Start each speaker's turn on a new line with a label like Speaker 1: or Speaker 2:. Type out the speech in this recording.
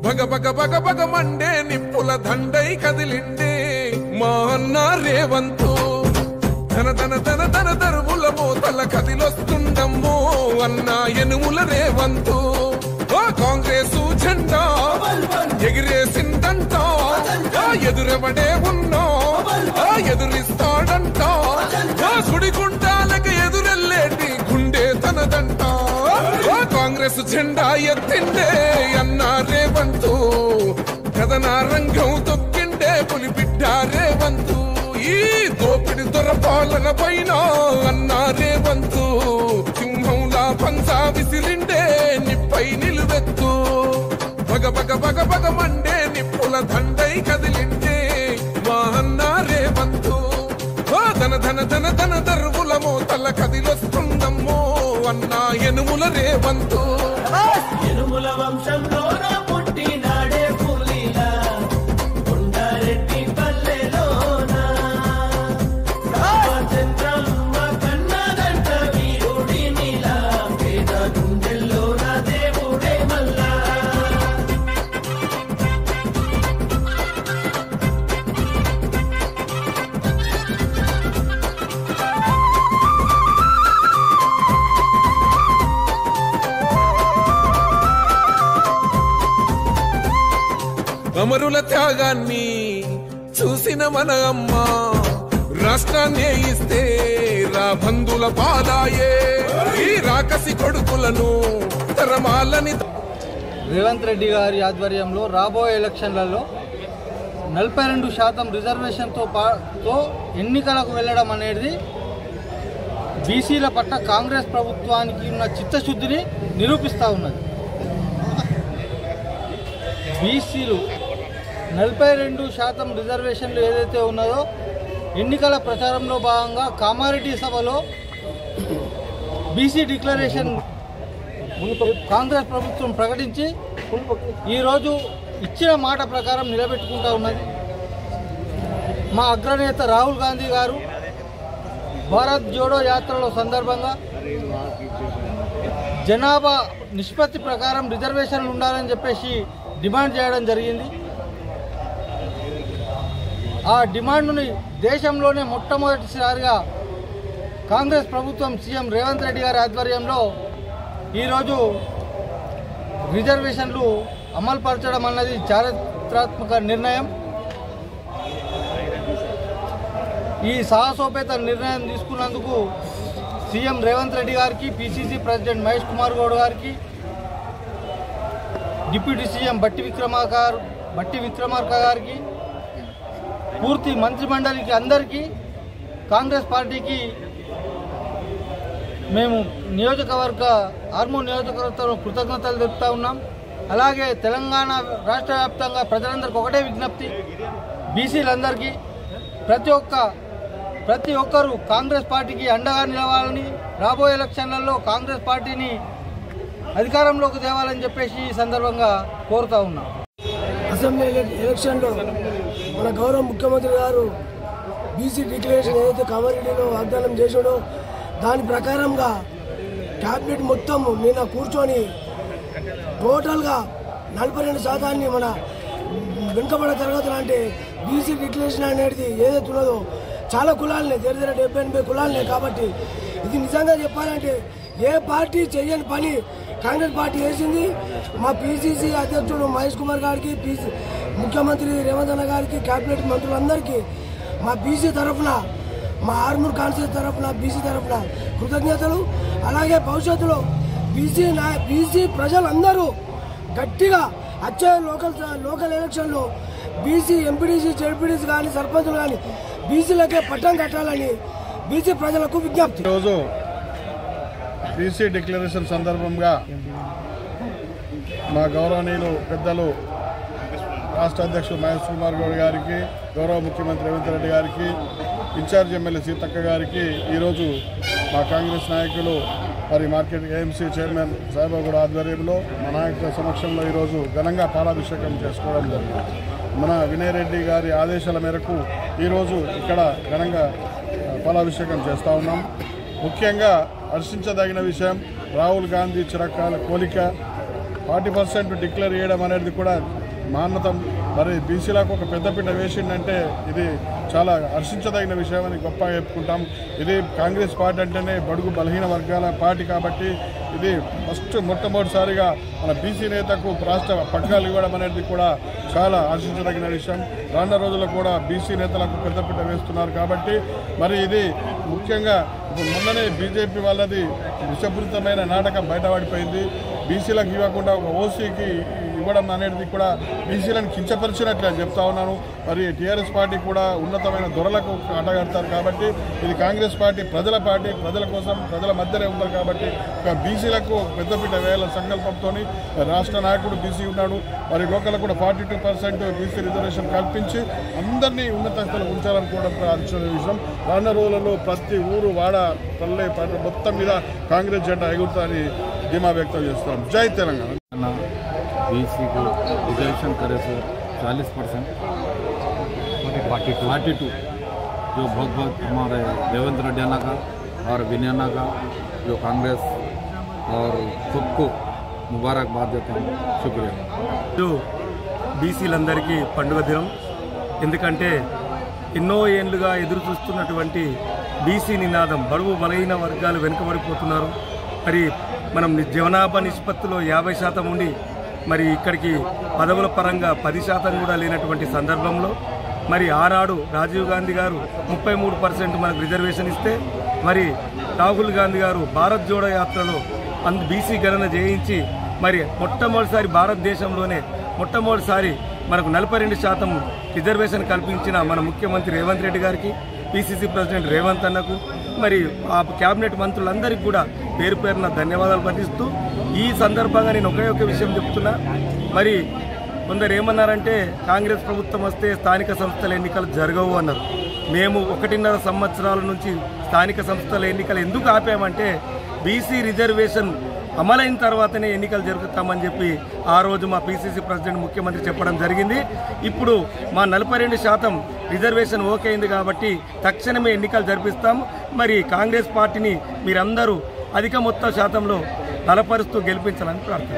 Speaker 1: బగ బగ బగ బగ Monday నిప్పుల దండై కదిలిండే మా అన్న రేవంతు ధన ధన ధన ధన దరువుల మోతల కదిలొస్తుండమ్మో అన్న ఎనుముల రేవంతు కాంగ్రెస్ జెండా ఎగిరేసిందంట ఎదురెవడే ఉన్నా ఎదురిస్తాడంట సుడిగుండాలకు ఎదురెల్లేటి గుండె తనదంట కాంగ్రెస్ జెండా ఎత్తిండే అన్న రేవంతు కథన రంగం తొక్కిండే పులిబిడ్డ రేవంతు ఈ దోపిడి దొరపాలన పైన అన్న రేవంతు సింహంలా పంజా విసిరిండే నిప్పై నిలువెత్తు బగ బగ బగ బగ మండే నిప్పుల దండై కదిలిండే మా అన్న రేవంతు ధన ధన ధన ధన దరువుల మోతల కదిలొస్తుందమ్మో అన్న ఎనుముల రేవంతు
Speaker 2: ఎనుముల వంశంలో పుట్టినాడే పులిలా కొండారెడ్డి పల్లెలోనా చంద్రమ్మ కన్నదంట వీరుడి నీలా పేద గుండెల్లోన దేవుడే మల్లా
Speaker 1: అమరుల త్యాగాన్ని చూసిన మన అమ్మ రాష్ట్రాన్ని ఇస్తే రా బంధుల పాలాయే ఈ రాకసి కొడుకులను తరమాలని
Speaker 3: రేవంత్ రెడ్డి గారి ఆధ్వర్యంలో రాబోయే ఎలక్షన్లలో 42% రిజర్వేషన్తో ఎన్నికలకు వెళ్ళడం అనేది బీసీల పట్ల కాంగ్రెస్ ప్రభుత్వానికి ఉన్న చిత్తశుద్ధిని నిరూపిస్తూ ఉన్నది. బీసీలు 42% రిజర్వేషన్లు ఏదైతే ఉన్నదో ఎన్నికల ప్రచారంలో భాగంగా కామారెడ్డి సభలో బీసీ డిక్లరేషన్ కాంగ్రెస్ ప్రభుత్వం ప్రకటించి ఈరోజు ఇచ్చిన మాట ప్రకారం నిలబెట్టుకుంటూ ఉన్నది. మా అగ్రనేత రాహుల్ గాంధీ గారు భారత్ జోడో యాత్రలో సందర్భంగా జనాభా నిష్పత్తి ప్రకారం రిజర్వేషన్లు ఉండాలని చెప్పేసి డిమాండ్ చేయడం జరిగింది. ఆ డిమాండ్ని దేశంలోనే మొట్టమొదటిసారిగా కాంగ్రెస్ ప్రభుత్వం సీఎం రేవంత్ రెడ్డి గారి ఆధ్వర్యంలో ఈరోజు రిజర్వేషన్లు అమలుపరచడం అన్నది చారిత్రాత్మక నిర్ణయం. ఈ సాహసోపేత నిర్ణయం తీసుకున్నందుకు సీఎం రేవంత్ రెడ్డి గారికి, పిసిసి ప్రెసిడెంట్ మహేష్ కుమార్ గౌడ్ గారికి, డిప్యూటీ సీఎం బట్టి విక్రమార్క గారికి, పూర్తి మంత్రిమండలికి అందరికీ, కాంగ్రెస్ పార్టీకి మేము ఆర్మూర్ నియోజకవర్గంలో కృతజ్ఞతలు తెలుపుతూ ఉన్నాం. అలాగే తెలంగాణ రాష్ట్ర వ్యాప్తంగా ప్రజలందరికీ ఒకటే విజ్ఞప్తి, బీసీలందరికీ ప్రతి ఒక్కరూ కాంగ్రెస్ పార్టీకి అండగా నిలవాలని, రాబోయే ఎలక్షన్లలో కాంగ్రెస్ పార్టీని అధికారంలోకి తేవాలని చెప్పేసి ఈ సందర్భంగా కోరుతా ఉన్నాం.
Speaker 4: అసెంబ్లీ ఎలక్షన్లో మన గౌరవ ముఖ్యమంత్రి గారు బీసీ డిక్లరేషన్ ఏదైతే కామారెడ్డిలో వాగ్దానం చేసాడో దాని ప్రకారంగా క్యాబినెట్ మొత్తం నిన్న కూర్చొని టోటల్గా 42% మన వెనుకబడిన తరగతులు అంటే బీసీ డిక్లరేషన్ అనేది ఏదైతే ఉన్నదో చాలా కులాలనే దగ్గర 70-80 కులాలనే. కాబట్టి ఇది నిజంగా చెప్పాలంటే ఏ పార్టీ చేయని పని కాంగ్రెస్ పార్టీ చేసింది. మా పిసిసి అధ్యక్షుడు మహేష్ కుమార్ గారికి, ముఖ్యమంత్రి రేవంత్ అన్న గారికి, కేబినెట్ మంత్రులందరికీ మా బీసీ తరఫున, మా ఆర్మూర్ కాన్స్టిట్యూన్సీ తరఫున, బీసీ తరఫున కృతజ్ఞతలు. అలాగే భవిష్యత్తులో బీసీ ప్రజలందరూ గట్టిగా వచ్చే లోకల్ ఎలక్షన్లో బీసీ ఎంపీడీసీ, జెడ్పీడీసీ కానీ, సర్పంచులు కానీ బీసీలకే పట్టం కట్టాలని బీసీ ప్రజలకు విజ్ఞప్తి.
Speaker 5: ఈరోజు బీసీ డిక్లరేషన్ సందర్భంగా మా గౌరవనీయులు పెద్దలు రాష్ట్ర అధ్యక్షుడు మహేష్ కుమార్ గౌడ్ గారికి, గౌరవ ముఖ్యమంత్రి రేవంత్ రెడ్డి గారికి, ఇన్ఛార్జ్ ఎమ్మెల్యే సీతక్క గారికి, ఈరోజు మా కాంగ్రెస్ నాయకులు మరి మార్కెట్ ఏఎంసీ చైర్మన్ సాయిబాబు ఆధ్వర్యంలో మా నాయకుల సమక్షంలో ఈరోజు ఘనంగా పాలాభిషేకం చేసుకోవడం జరిగింది. మన వినయ్ రెడ్డి గారి ఆదేశాల మేరకు ఈరోజు ఇక్కడ ఘనంగా పాలాభిషేకం చేస్తూ ఉన్నాం. ముఖ్యంగా హర్షించదగిన విషయం, రాహుల్ గాంధీ చిరకాల కోరిక 40% డిక్లేర్ చేయడం అనేది కూడా మానతం. మరి బీసీలకు ఒక పెద్దపీట వేసిందంటే ఇది చాలా హర్షించదగిన విషయం అని గొప్పగా చెప్పుకుంటాం. ఇది కాంగ్రెస్ పార్టీ అంటేనే బడుగు బలహీన వర్గాల పార్టీ కాబట్టి ఇది మొట్టమొదటిసారిగా మన బీసీ నేతకు రాష్ట్ర పగ్గాలు ఇవ్వడం అనేది కూడా చాలా హర్షించదగిన విషయం. రానున్న రోజుల్లో కూడా బీసీ నేతలకు పెద్దపీట వేస్తున్నారు కాబట్టి మరి ఇది ముఖ్యంగా ఇప్పుడు మొన్ననే బీజేపీ వాళ్ళది విషపూరితమైన నాటకం బయటపడిపోయింది. బీసీలకు ఇవ్వకుండా ఒక ఓసీకి ఇవ్వడం అనేది కూడా బీసీలను కించపరిచినట్లు అని చెప్తా ఉన్నాను. మరి టీఆర్ఎస్ పార్టీ కూడా ఉన్నతమైన దొరలకు అడ్డగడతారు కాబట్టి ఇది కాంగ్రెస్ పార్టీ ప్రజల పార్టీ, ప్రజల కోసం ప్రజల మధ్యనే ఉంటారు కాబట్టి బీసీలకు పెద్దపీట వేయాల సంకల్పంతో రాష్ట్ర నాయకుడు బీసీ ఉన్నాడు. మరి లోకల్ కూడా 42% బీసీ రిజర్వేషన్ కల్పించి అందరినీ ఉన్నత స్థాయిలో ఉంచాలని కూడా విషయం. రానున్న రోజులలో ప్రతి ఊరు వాడ పల్లె మొత్తం మీద కాంగ్రెస్ జెండా ఎగురుతారని ధీమా వ్యక్తం చేస్తాం. జై తెలంగాణ.
Speaker 6: बीसी को रिजर्वेशन करे सो 40%, 42 जो बहुत हमारे रेवंत रेड्डी अन्ना का और विनय अन्ना का जो कांग्रेस और सबको मुबारकबाद देता हूँ. शुक्रिया.
Speaker 7: जो బీసీలందరికీ పండుగ దినం. ఎందుకంటే ఎన్నో ఏళ్లుగా ఎదురు చూస్తున్నటువంటి బీసీ నినాదం బడుగు బలహీన వర్గాలు వెనుకబడిపోతున్నారు. మరి మనం జనాభా నిష్పత్తిలో 50% ఉండి మరి ఇక్కడికి పదవుల పరంగా 10% కూడా లేనటువంటి సందర్భంలో మరి ఆనాడు రాజీవ్ గాంధీ గారు 33% మనకు రిజర్వేషన్ ఇస్తే మరి రాహుల్ గాంధీ గారు భారత్ జోడో యాత్రలో బీసీ గణన చేయించి మరి మొట్టమొదటిసారి భారతదేశంలోనే మొట్టమొదటిసారి మనకు 42% రిజర్వేషన్ కల్పించిన మన ముఖ్యమంత్రి రేవంత్ రెడ్డి గారికి, పిసిసి ప్రెసిడెంట్ రేవంత్ అన్నకు, మరి ఆ కేబినెట్ మంత్రులందరికీ కూడా పేరు పేరున ధన్యవాదాలు పఠిస్తూ ఈ సందర్భంగా నేను ఒకే విషయం చెప్తున్నా. మరి కొందరు ఏమన్నారంటే కాంగ్రెస్ ప్రభుత్వం వస్తే స్థానిక సంస్థల ఎన్నికలు జరగవు అన్నారు. మేము 1.5 సంవత్సరాల నుంచి స్థానిక సంస్థల ఎన్నికలు ఎందుకు ఆపామంటే బీసీ రిజర్వేషన్ అమలైన తర్వాతనే ఎన్నికలు జరుగుతామని చెప్పి ఆ రోజు మా పిసిసి ప్రెసిడెంట్ ముఖ్యమంత్రి చెప్పడం జరిగింది. ఇప్పుడు మా 42% రిజర్వేషన్ ఓకే అయింది కాబట్టి తక్షణమే ఎన్నికలు జరిపిస్తాము. మరి కాంగ్రెస్ పార్టీని మీరందరూ అధిక మొత్తం శాతంలో బలపరుస్తూ గెలిపించాలని ప్రార్థన.